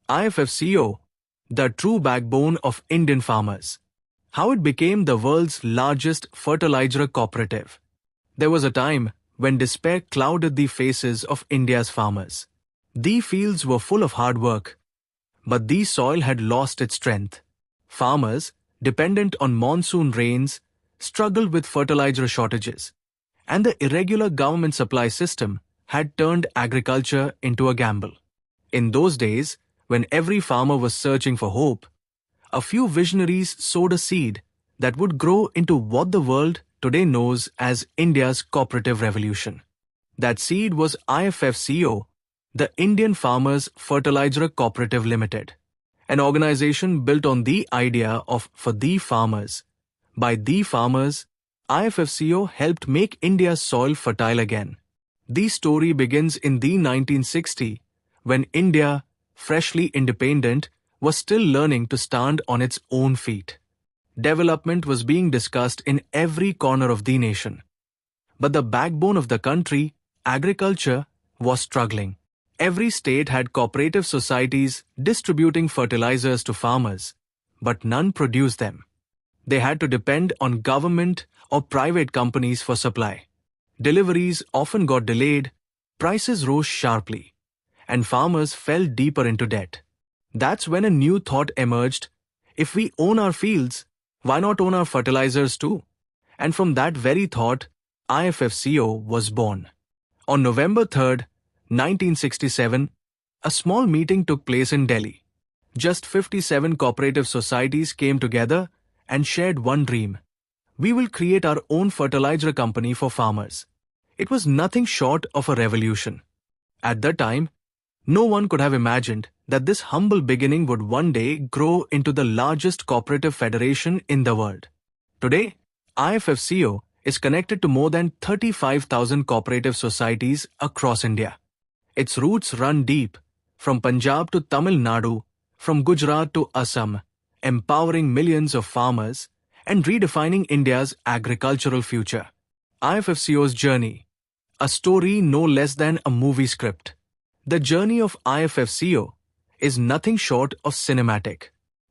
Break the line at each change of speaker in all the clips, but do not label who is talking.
IFFCO, the true backbone of Indian farmers. How it became the world's largest fertilizer cooperative. There was a time when despair clouded the faces of India's farmers. The fields were full of hard work, but the soil had lost its strength. Farmers, dependent on monsoon rains, struggled with fertilizer shortages, and the irregular government supply system had turned agriculture into a gamble. In those days, when every farmer was searching for hope, a few visionaries sowed a seed that would grow into what the world today knows as India's cooperative revolution. That seed was IFFCO, the Indian Farmers Fertilizer Cooperative Limited, an organization built on the idea of for the farmers. By the farmers, IFFCO helped make India's soil fertile again. The story begins in the 1960s, when India, freshly independent, was still learning to stand on its own feet. Development was being discussed in every corner of the nation. But the backbone of the country, agriculture, was struggling. Every state had cooperative societies distributing fertilizers to farmers, but none produced them. They had to depend on government or private companies for supply. Deliveries often got delayed, prices rose sharply, and farmers fell deeper into debt. That's when a new thought emerged: if we own our fields, why not own our fertilizers too? And from that very thought, IFFCO was born. On November 3, 1967, a small meeting took place in Delhi. Just 57 cooperative societies came together and shared one dream: we will create our own fertilizer company for farmers. It was nothing short of a revolution. At that time, no one could have imagined that this humble beginning would one day grow into the largest cooperative federation in the world. Today, IFFCO is connected to more than 35,000 cooperative societies across India. Its roots run deep, from Punjab to Tamil Nadu, from Gujarat to Assam, empowering millions of farmers and redefining India's agricultural future. IFFCO's journey, a story no less than a movie script. The journey of IFFCO is nothing short of cinematic.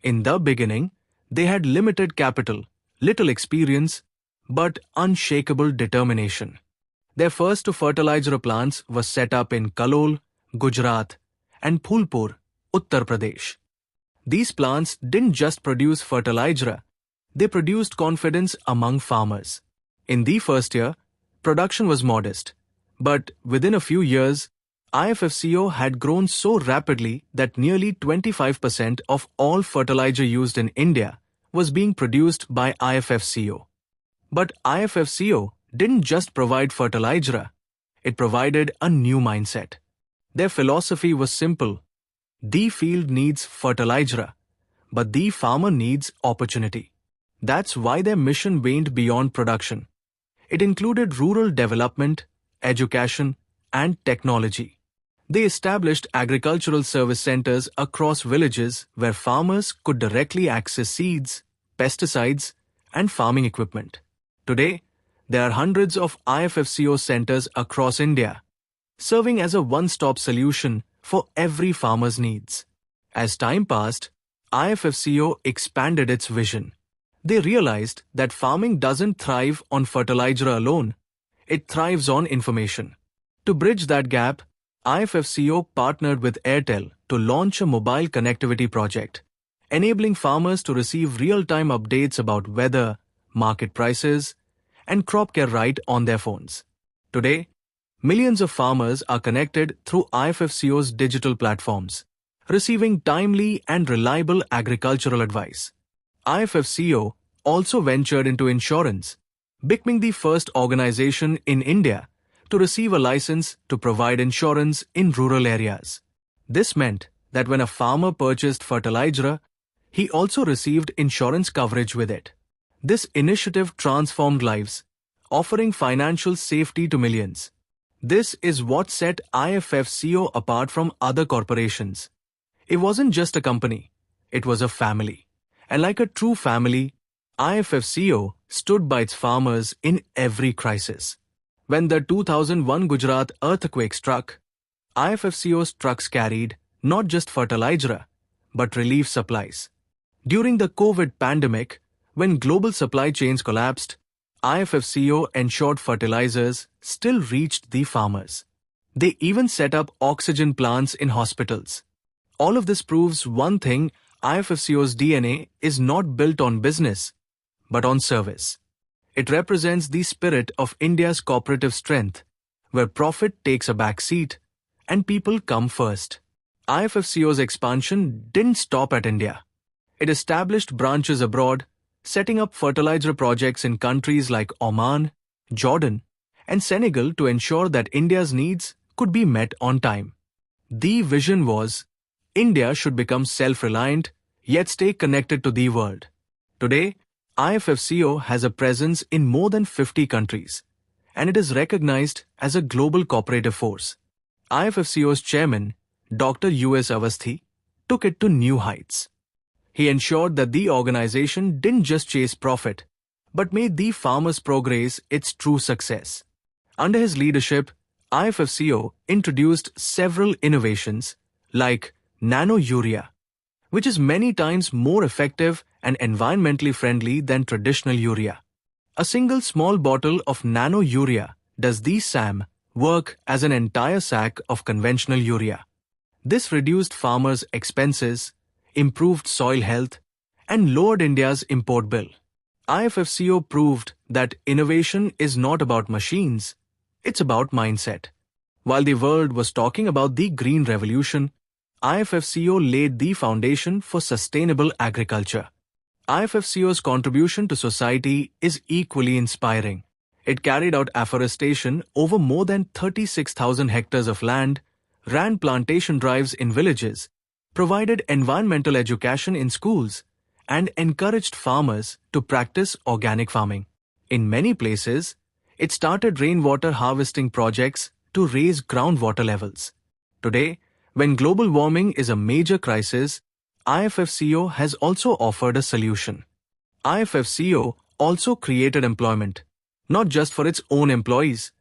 In the beginning, they had limited capital, little experience, but unshakable determination. Their first two fertilizer plants were set up in Kalol, Gujarat, and Phulpur, Uttar Pradesh. These plants didn't just produce fertilizer, they produced confidence among farmers. In the first year, production was modest, but within a few years, IFFCO had grown so rapidly that nearly 25% of all fertilizer used in India was being produced by IFFCO. But IFFCO didn't just provide fertilizer, it provided a new mindset. Their philosophy was simple: the field needs fertilizer, but the farmer needs opportunity. That's why their mission went beyond production. It included rural development, education, and technology. They established agricultural service centers across villages where farmers could directly access seeds, pesticides, and farming equipment. Today, there are hundreds of IFFCO centers across India, serving as a one-stop solution for every farmer's needs. As time passed, IFFCO expanded its vision. They realized that farming doesn't thrive on fertilizer alone, it thrives on information. To bridge that gap, IFFCO partnered with Airtel to launch a mobile connectivity project, enabling farmers to receive real-time updates about weather, market prices, and crop care right on their phones. Today, millions of farmers are connected through IFFCO's digital platforms, receiving timely and reliable agricultural advice. IFFCO also ventured into insurance, becoming the first organization in India to receive a license to provide insurance in rural areas. This meant that when a farmer purchased fertilizer, he also received insurance coverage with it. This initiative transformed lives, offering financial safety to millions. This is what set IFFCO apart from other corporations. It wasn't just a company, it was a family. And like a true family, IFFCO stood by its farmers in every crisis. When the 2001 Gujarat earthquake struck, IFFCO's trucks carried not just fertilizer, but relief supplies. During the COVID pandemic, when global supply chains collapsed, IFFCO ensured fertilizers still reached the farmers. They even set up oxygen plants in hospitals. All of this proves one thing: IFFCO's DNA is not built on business, but on service. It represents the spirit of India's cooperative strength, where profit takes a back seat and people come first. IFFCO's expansion didn't stop at India. It established branches abroad, setting up fertilizer projects in countries like Oman, Jordan, and Senegal to ensure that India's needs could be met on time. The vision was, India should become self-reliant, yet stay connected to the world. Today, IFFCO has a presence in more than 50 countries, and it is recognized as a global cooperative force. IFFCO's chairman, Dr. 𝐮𝐸𝐴, took it to new heights. He ensured that the organization didn't just chase profit, but made the farmers' progress its true success. Under his leadership, IFFCO introduced several innovations like Nano urea, which is many times more effective and environmentally friendly than traditional urea. A single small bottle of Nano urea does the same work as an entire sack of conventional urea. This reduced farmers' expenses, improved soil health, and lowered India's import bill. IFFCO proved that innovation is not about machines, it's about mindset. While the world was talking about the green revolution, IFFCO laid the foundation for sustainable agriculture. IFFCO's contribution to society is equally inspiring. It carried out afforestation over more than 36,000 hectares of land, ran plantation drives in villages, provided environmental education in schools, and encouraged farmers to practice organic farming. In many places, it started rainwater harvesting projects to raise groundwater levels. Today, when global warming is a major crisis, IFFCO has also offered a solution. IFFCO also created employment, not just for its own employees,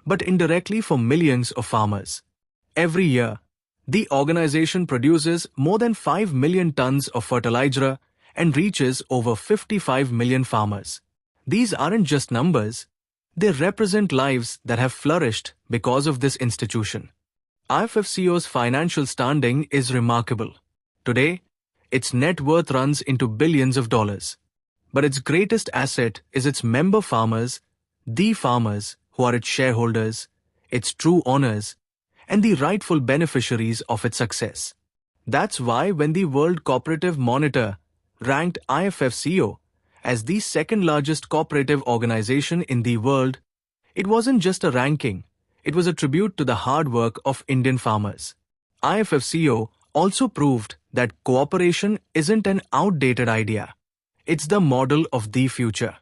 but indirectly for millions of farmers. Every year, the organization produces more than 5 million tons of fertilizer and reaches over 55 million farmers. These aren't just numbers, they represent lives that have flourished because of this institution. IFFCO's financial standing is remarkable. Today, its net worth runs into billions of dollars. But its greatest asset is its member farmers, the farmers who are its shareholders, its true owners, and the rightful beneficiaries of its success. That's why when the World Cooperative Monitor ranked IFFCO as the second largest cooperative organization in the world, it wasn't just a ranking, it was a tribute to the hard work of Indian farmers. IFFCO also proved that cooperation isn't an outdated idea. It's the model of the future.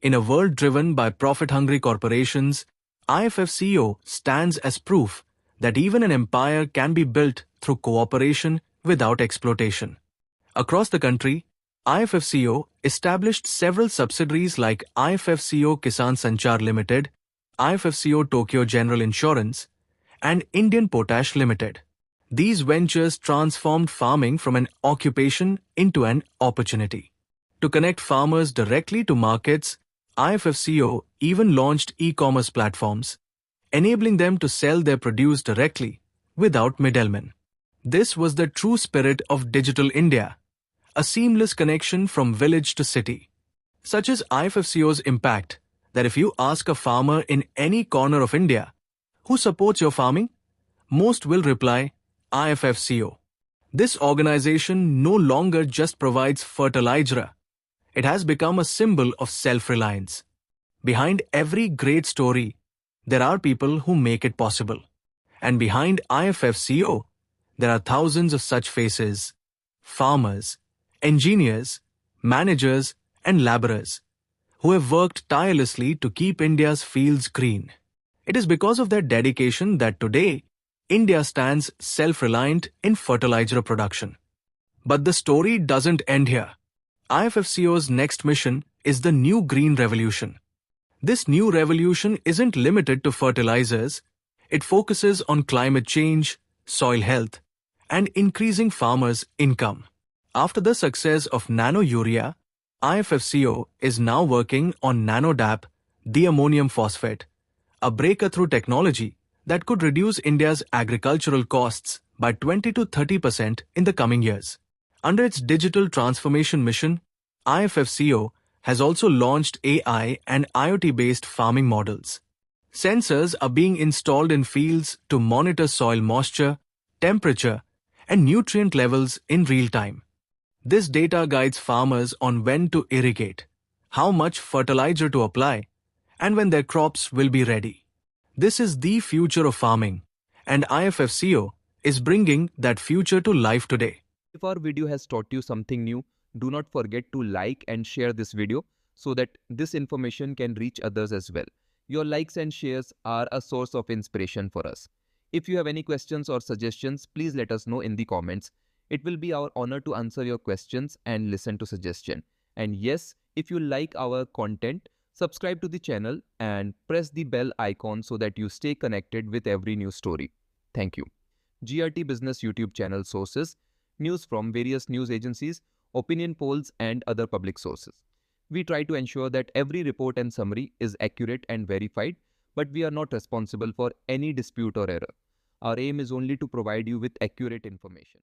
In a world driven by profit-hungry corporations, IFFCO stands as proof that even an empire can be built through cooperation without exploitation. Across the country, IFFCO established several subsidiaries like 𝐼FFCO-𝐾𝐬𝐿 Limited, IFFCO Tokyo General Insurance, and Indian Potash Limited. These ventures transformed farming from an occupation into an opportunity. To connect farmers directly to markets, IFFCO even launched e-commerce platforms, enabling them to sell their produce directly without middlemen. This was the true spirit of Digital India, a seamless connection from village to city. Such is IFFCO's impact that if you ask a farmer in any corner of India, who supports your farming? Most will reply, IFFCO. This organization no longer just provides fertilizer. It has become a symbol of self-reliance. Behind every great story, there are people who make it possible. And behind IFFCO, there are thousands of such faces: farmers, engineers, managers, and laborers, who have worked tirelessly to keep India's fields green. It is because of their dedication that today, India stands self-reliant in fertilizer production. But the story doesn't end here. IFFCO's next mission is the new green revolution. This new revolution isn't limited to fertilizers. It focuses on climate change, soil health, and increasing farmers' income. After the success of Nano Urea, IFFCO is now working on Nano DAP, the ammonium phosphate, a breakthrough technology that could reduce India's agricultural costs by 20 to 30% in the coming years. Under its digital transformation mission, IFFCO has also launched AI and IoT-based farming models. Sensors are being installed in fields to monitor soil moisture, temperature, and nutrient levels in real time. This data guides farmers on when to irrigate, how much fertilizer to apply, and when their crops will be ready. This is the future of farming, and IFFCO is bringing that future to life today.
If our video has taught you something new, do not forget to like and share this video so that this information can reach others as well. Your likes and shares are a source of inspiration for us. If you have any questions or suggestions, please let us know in the comments. It will be our honor to answer your questions and listen to suggestions. And yes, if you like our content, subscribe to the channel and press the bell icon so that you stay connected with every new story. Thank you. GRT Business YouTube channel sources: news from various news agencies, opinion polls, and other public sources. We try to ensure that every report and summary is accurate and verified, but we are not responsible for any dispute or error. Our aim is only to provide you with accurate information.